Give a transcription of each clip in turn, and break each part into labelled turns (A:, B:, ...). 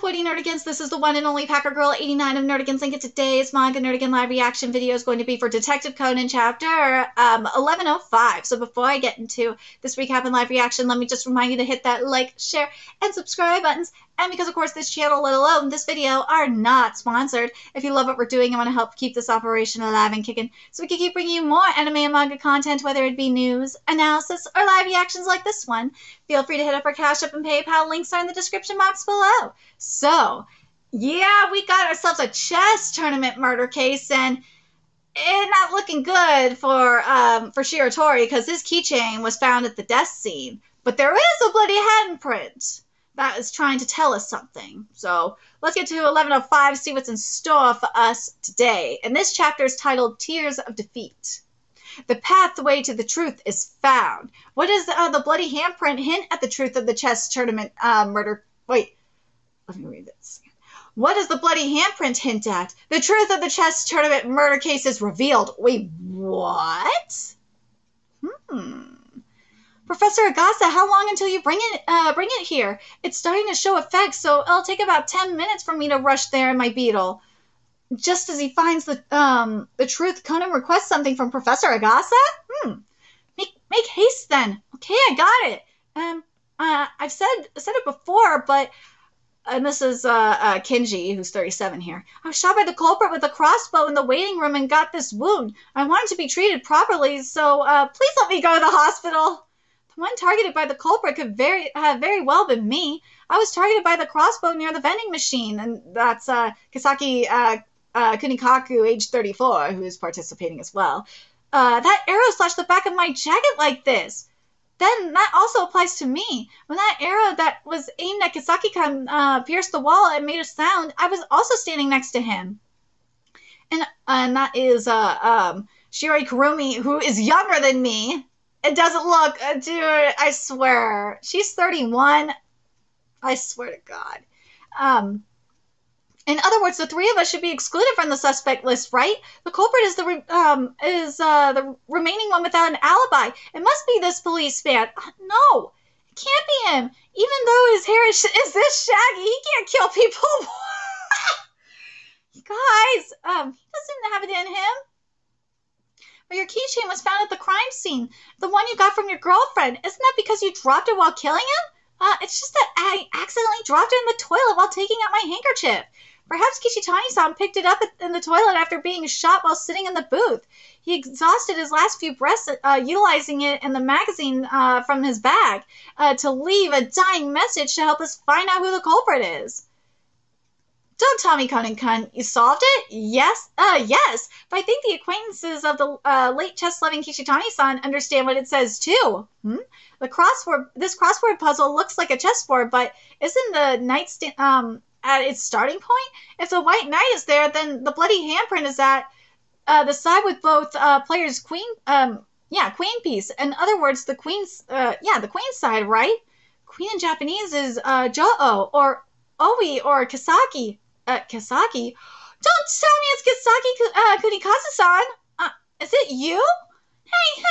A: 40 Nerdigans, this is the one and only Packer Girl 89 of Nerdigans, and today's Manga Nerdigan live reaction video is going to be for Detective Conan chapter 1105. So before I get into this recap and live reaction, let me just remind you to hit that like, share, and subscribe buttons. And because, of course, this channel, let alone this video, are not sponsored, if you love what we're doing and want to help keep this operation alive and kicking so we can keep bringing you more anime and manga content, whether it be news, analysis, or live reactions like this one, feel free to hit up our Cash App and PayPal. Links are in the description box below. So, yeah, we got ourselves a chess tournament murder case, and it's not looking good for Shiratori because his keychain was found at the death scene. But there is a bloody handprint that is trying to tell us something. So let's get to 1105, see what's in store for us today. And this chapter is titled Tears of Defeat. The pathway to the truth is found. What does the bloody handprint hint at the truth of the chess tournament murder? Wait, let me read this. What does the bloody handprint hint at? The truth of the chess tournament murder case is revealed. Wait, what? Professor Agasa, how long until you bring it here? It's starting to show effects, so it'll take about 10 minutes for me to rush there in my beetle. Just as he finds the truth, Conan requests something from Professor Agasa? Make haste then. Okay, I got it. I've said it before, but and this is Kinji, who's 37 here. I was shot by the culprit with a crossbow in the waiting room and got this wound. I wanted to be treated properly, so please let me go to the hospital. The one targeted by the culprit could have very well been me. I was targeted by the crossbow near the vending machine, and that's Kisaki Kunikaku, age 34, who is participating as well. That arrow slashed the back of my jacket like this. Then that also applies to me. When that arrow that was aimed at Kisaki-kun pierced the wall and made a sound, I was also standing next to him. And that is Shiori Kurumi, who is younger than me. It doesn't look, dude, I swear. She's 31. I swear to God. In other words, the three of us should be excluded from the suspect list, right? The culprit is the remaining one without an alibi. It must be this policeman. No, it can't be him. Even though his hair is this shaggy, he can't kill people. You guys, he doesn't have it in him. But your keychain was found at the crime scene. The one you got from your girlfriend. Isn't that because you dropped it while killing him? It's just that I accidentally dropped it in the toilet while taking out my handkerchief. Perhaps Kishitani-san picked it up in the toilet after being shot while sitting in the booth. He exhausted his last few breaths utilizing it in the magazine from his bag to leave a dying message to help us find out who the culprit is. Don't tell me, Conan-kun, you solved it? Yes? Yes. But I think the acquaintances of the late chess-loving Kishitani-san understand what it says, too. This crossword puzzle looks like a chessboard, but isn't the knight at its starting point? If the white knight is there, then the bloody handprint is at the side with both players' queen piece. In other words, the queen's side, right? Queen in Japanese is Jo'o, or Oi, or Kisaki. Kisaki? Don't tell me it's Kisaki Kunikazu-san! Is it you? Hey,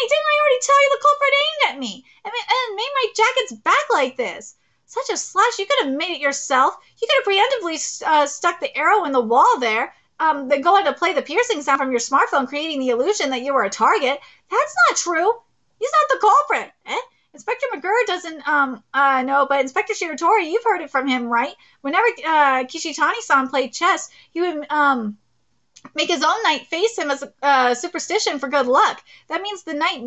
A: didn't I already tell you the culprit aimed at me and made my jacket's back like this? Such a slash, you could have made it yourself. You could have preemptively stuck the arrow in the wall there, then go on to play the piercing sound from your smartphone, creating the illusion that you were a target. That's not true. He's not the culprit. Inspector McGurr doesn't know, but Inspector Shiratori, you've heard it from him, right? Whenever Kishitani-san played chess, he would make his own knight face him as a superstition for good luck. That means the knight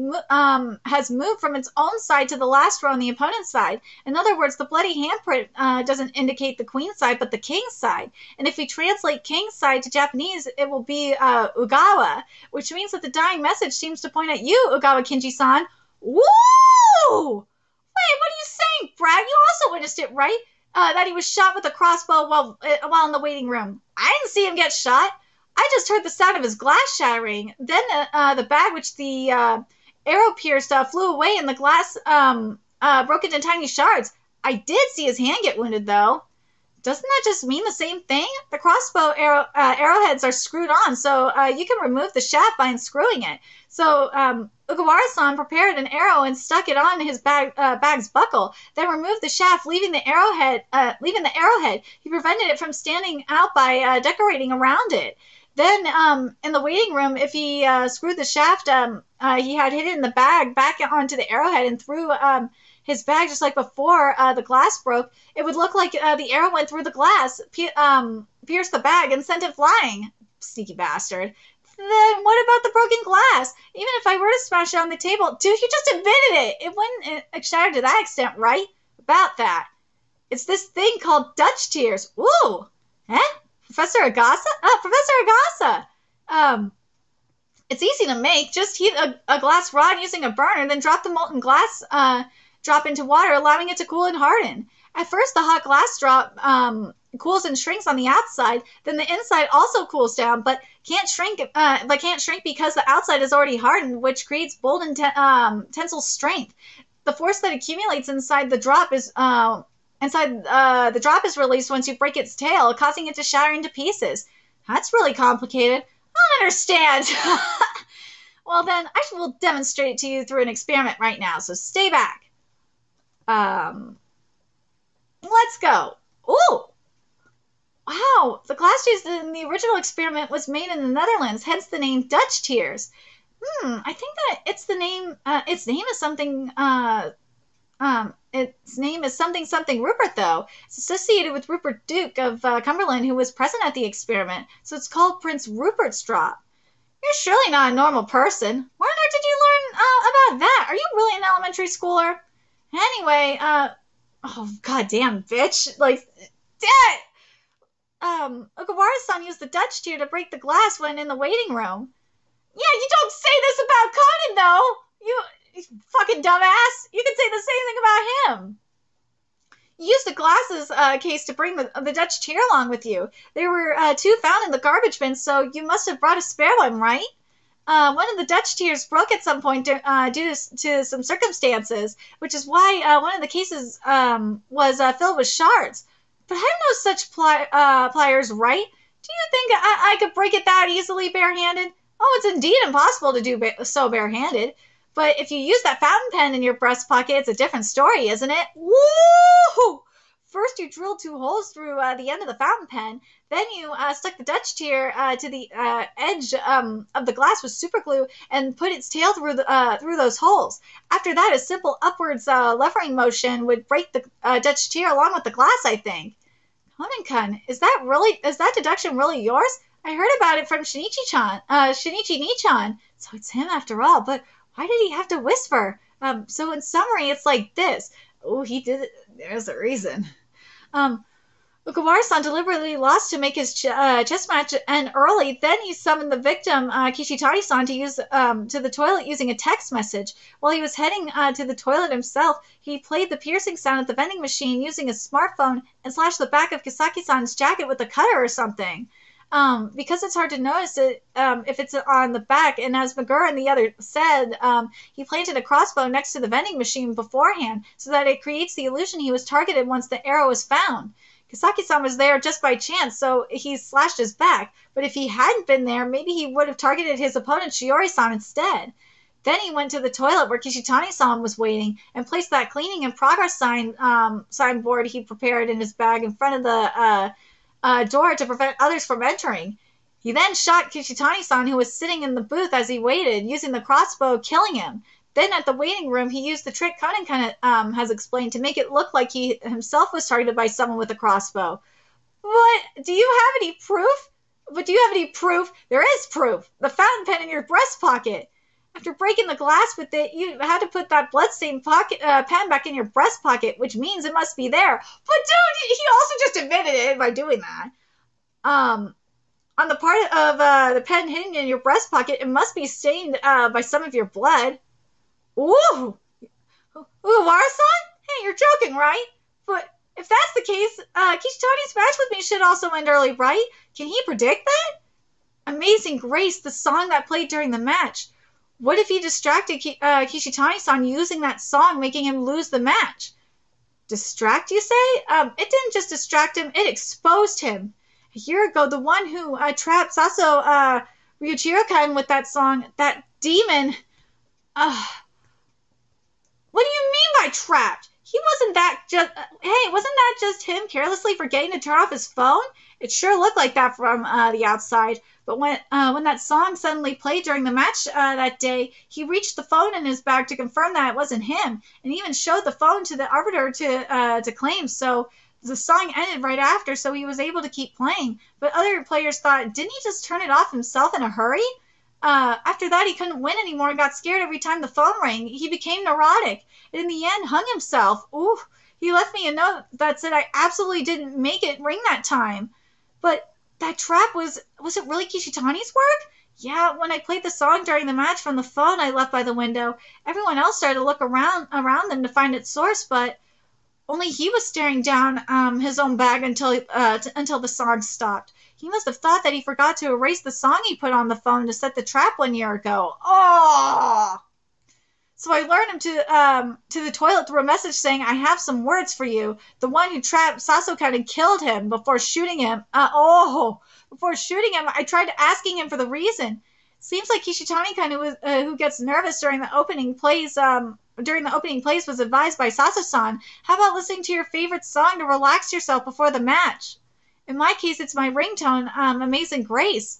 A: has moved from its own side to the last row on the opponent's side. In other words, the bloody handprint doesn't indicate the queen's side, but the king's side. And if we translate king's side to Japanese, it will be Ugawa, which means that the dying message seems to point at you, Ugawa Kinji-san. Woo! Wait, what are you saying, Brad? You also witnessed it, right? That he was shot with a crossbow while in the waiting room. I didn't see him get shot. I just heard the sound of his glass shattering. Then the bag which the arrow pierced flew away, and the glass broke into tiny shards. I did see his hand get wounded, though. Doesn't that just mean the same thing? The crossbow arrowheads are screwed on, so you can remove the shaft by unscrewing it. So Ugawara-san prepared an arrow and stuck it on his bag's buckle, then removed the shaft, leaving the arrowhead. He prevented it from standing out by decorating around it. Then in the waiting room, if he screwed the shaft he had hidden in the bag back onto the arrowhead and threw his bag just like before the glass broke, it would look like the arrow went through the glass, pierced the bag, and sent it flying. Sneaky bastard. Then what about the broken glass? Even if I were to smash it on the table, dude, you just admitted it. It wouldn't shatter to that extent, right? About that. It's this thing called Dutch tears. Ooh. Eh? Professor Agasa? Professor Agasa! It's easy to make. Just heat a glass rod using a burner, then drop the molten glass drop into water, allowing it to cool and harden. At first, the hot glass drop cools and shrinks on the outside. Then the inside also cools down, but can't shrink because the outside is already hardened, which creates bold and tensile strength. The force that accumulates inside the drop is released once you break its tail, causing it to shatter into pieces. That's really complicated. I don't understand. Well, then I will demonstrate it to you through an experiment right now, so stay back. Let's go. Ooh! Wow, the glass used in the original experiment was made in the Netherlands, hence the name Dutch tears. I think that its name is something, its name is something Rupert, though. It's associated with Rupert Duke of Cumberland, who was present at the experiment, so it's called Prince Rupert's drop. You're surely not a normal person. Where on earth did you learn about that? Are you really an elementary schooler? Anyway, oh, goddamn, bitch. Like, dad! Okawara-san used the Dutch tear to break the glass when in the waiting room. Yeah, you don't say this about Conan, though! You fucking dumbass! You can say the same thing about him! You used the glasses case to bring the Dutch tear along with you. There were 2 found in the garbage bin, so you must have brought a spare one, right? One of the Dutch tears broke at some point due to some circumstances, which is why one of the cases was filled with shards. But I have no such pliers, right? Do you think I could break it that easily barehanded? Oh, it's indeed impossible to do so barehanded. But if you use that fountain pen in your breast pocket, it's a different story, isn't it? Woo! First, you drilled 2 holes through the end of the fountain pen. Then you stuck the Dutch tear to the edge of the glass with super glue and put its tail through those holes. After that, a simple upwards levering motion would break the Dutch tear along with the glass, I think. Conan-kun, is that deduction really yours? I heard about it from Shinichi Nichan. So it's him after all, but why did he have to whisper? So in summary, it's like this. Oh, he did it. There's a reason. Okawara-san deliberately lost to make his chess match end early. Then he summoned the victim, Kishitani-san, to use to the toilet using a text message. While he was heading to the toilet himself, he played the piercing sound at the vending machine using a smartphone and slashed the back of Kisaki-san's jacket with a cutter or something. Because it's hard to notice it if it's on the back, and as Megura and the other said, he planted a crossbow next to the vending machine beforehand so that it creates the illusion he was targeted once the arrow was found. Kisaki-san was there just by chance, so he slashed his back, but if he hadn't been there, maybe he would have targeted his opponent Shiori-san instead. Then he went to the toilet where Kishitani-san was waiting and placed that cleaning in progress signboard he prepared in his bag in front of the door to prevent others from entering. He then shot Kishitani-san, who was sitting in the booth as he waited, using the crossbow, killing him. Then at the waiting room, he used the trick Conan has explained to make it look like he himself was targeted by someone with a crossbow. What? Do you have any proof? But do you have any proof? There is proof. The fountain pen in your breast pocket. After breaking the glass with it, you had to put that bloodstained pen back in your breast pocket, which means it must be there. But dude, he also just admitted it by doing that. On the part of the pen hidden in your breast pocket, it must be stained by some of your blood. Ooh! Wara-san? Hey, you're joking, right? But if that's the case, Kishitani's match with me should also end early, right? Can he predict that? Amazing Grace, the song that played during the match. What if he distracted Kishitani-san using that song, making him lose the match? Distract, you say? It didn't just distract him, it exposed him. A year ago, the one who trapped Saso Ryuichiro-kan with that song, that demon. What do you mean by trapped? Wasn't that just him carelessly forgetting to turn off his phone? It sure looked like that from the outside. But when that song suddenly played during the match that day, he reached the phone in his bag to confirm that it wasn't him, and even showed the phone to the arbiter to claim. So the song ended right after, so he was able to keep playing. But other players thought, didn't he just turn it off himself in a hurry? After that, he couldn't win anymore and got scared every time the phone rang. He became neurotic, and in the end, hung himself. Ooh, he left me a note that said I absolutely didn't make it ring that time. But that trap, was it really Kishitani's work? Yeah, when I played the song during the match from the phone I left by the window, everyone else started to look around them to find its source, but only he was staring down his own bag until the song stopped. He must have thought that he forgot to erase the song he put on the phone to set the trap 1 year ago. Oh! So I lured him to the toilet through a message saying, I have some words for you. The one who trapped Saso-kan and killed him before shooting him. Before shooting him, I tried asking him for the reason. Seems like Kishitani-kan, who gets nervous during the opening plays, was advised by Saso-san, how about listening to your favorite song to relax yourself before the match? In my case, it's my ringtone, Amazing Grace.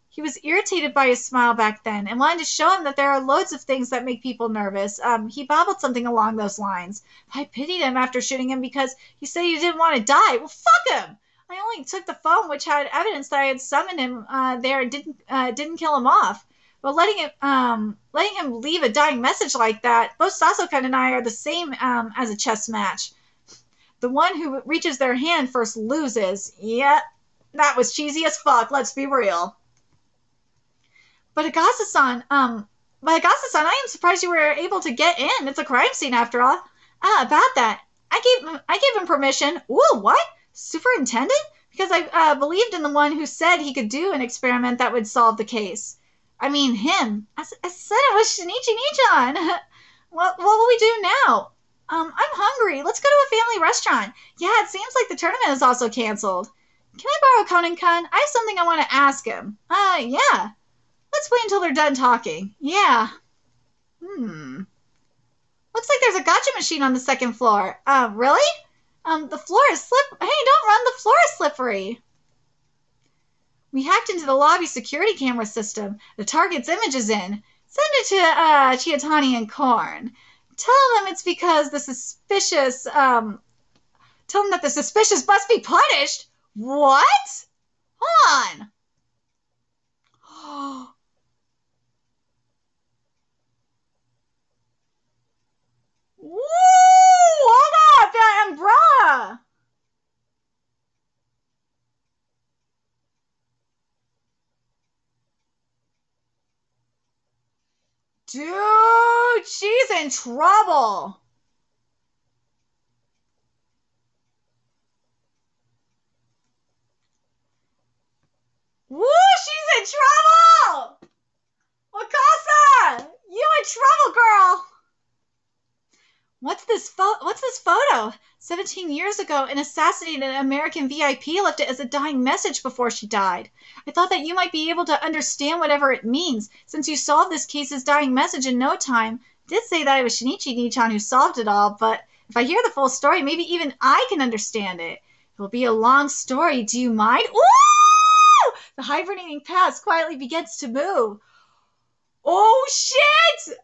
A: He was irritated by his smile back then and wanted to show him that there are loads of things that make people nervous. He babbled something along those lines. I pitied him after shooting him because he said he didn't want to die. Well, fuck him! I only took the phone, which had evidence that I had summoned him there and didn't kill him off. But letting him leave a dying message like that, both Saso-kan and I are the same as a chess match. The one who reaches their hand first loses. Yep, that was cheesy as fuck, let's be real. But Agasa-san, I am surprised you were able to get in. It's a crime scene after all. About that, I gave him permission. Ooh, what? Superintendent? Because I believed in the one who said he could do an experiment that would solve the case. I mean, him. I said it was Shinichi Nichan. What will we do now? I'm hungry. Let's go to a family restaurant. Yeah, it seems like the tournament is also canceled. Can I borrow Conan-kun? I have something I want to ask him. Yeah. Let's wait until they're done talking. Yeah. Looks like there's a gotcha machine on the second floor. Really? The floor is Hey, don't run. The floor is slippery. We hacked into the lobby security camera system. The target's image is in. Send it to Chiatani and Korn. Tell them it's because the suspicious, tell them that the suspicious must be punished. What? Hold on. Woo! Hold on, that umbrella. Dude, she's in trouble. Woo, she's in trouble. WAKASA, you in trouble, girl. What's this photo? 17 years ago, an assassinated American VIP left it as a dying message before she died. I thought that you might be able to understand whatever it means, since you solved this case's dying message in no time. I did say that it was Shinichi Nichan who solved it all, but if I hear the full story, maybe even I can understand it. It will be a long story. Do you mind? Ooh! The hibernating past quietly begins to move. Oh, shit!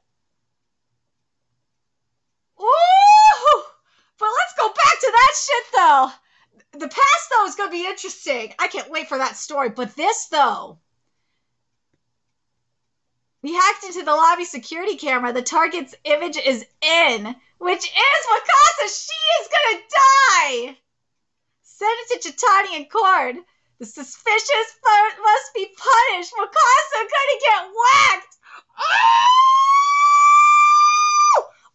A: Ooh! But let's go back to that shit, though. The past, though, is going to be interesting. I can't wait for that story. But this, though. We hacked into the lobby security camera. The target's image is in. Which is WAKASA. She is going to die. Send it to Chitani and Cord. The suspicious must be punished. WAKASA going to get whacked. Oh!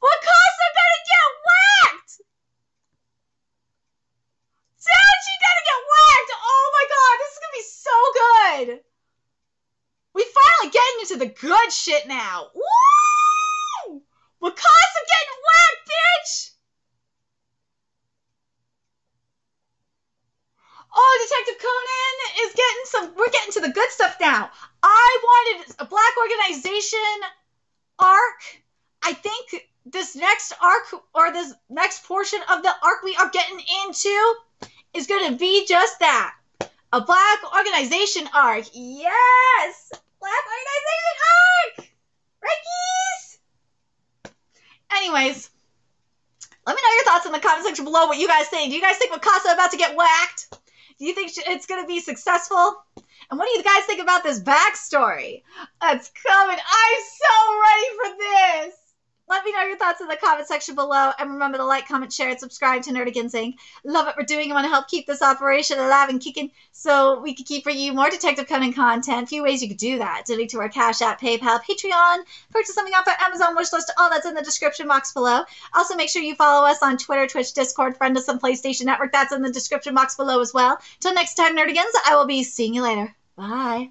A: WAKASA gonna get whacked! Dude, she gonna get whacked! Oh my god, this is gonna be so good! We finally getting into the good shit now. Woo! WAKASA getting whacked, bitch! Detective Conan is we're getting to the good stuff now. I wanted a black organization arc. I think this next arc, or this next portion of the arc we are getting into, is going to be just that. A black organization arc. Yes! Black organization arc! Rickies! Anyways, let me know your thoughts in the comment section below, what you guys think. Do you guys think WAKASA about to get whacked? Do you think it's going to be successful? And what do you guys think about this backstory that's coming? I'm so ready for this. Let me know your thoughts in the comment section below. And remember to like, comment, share, and subscribe to Nerdigans Inc. Love what we're doing. I want to help keep this operation alive and kicking so we can keep bringing you more Detective Conan content. A few ways you could do that. Donate to our Cash App, PayPal, Patreon. Purchase something off our Amazon wishlist. All that's in the description box below. Also, make sure you follow us on Twitter, Twitch, Discord. Friend us on PlayStation Network. That's in the description box below as well. Till next time, Nerdigans, I will be seeing you later. Bye.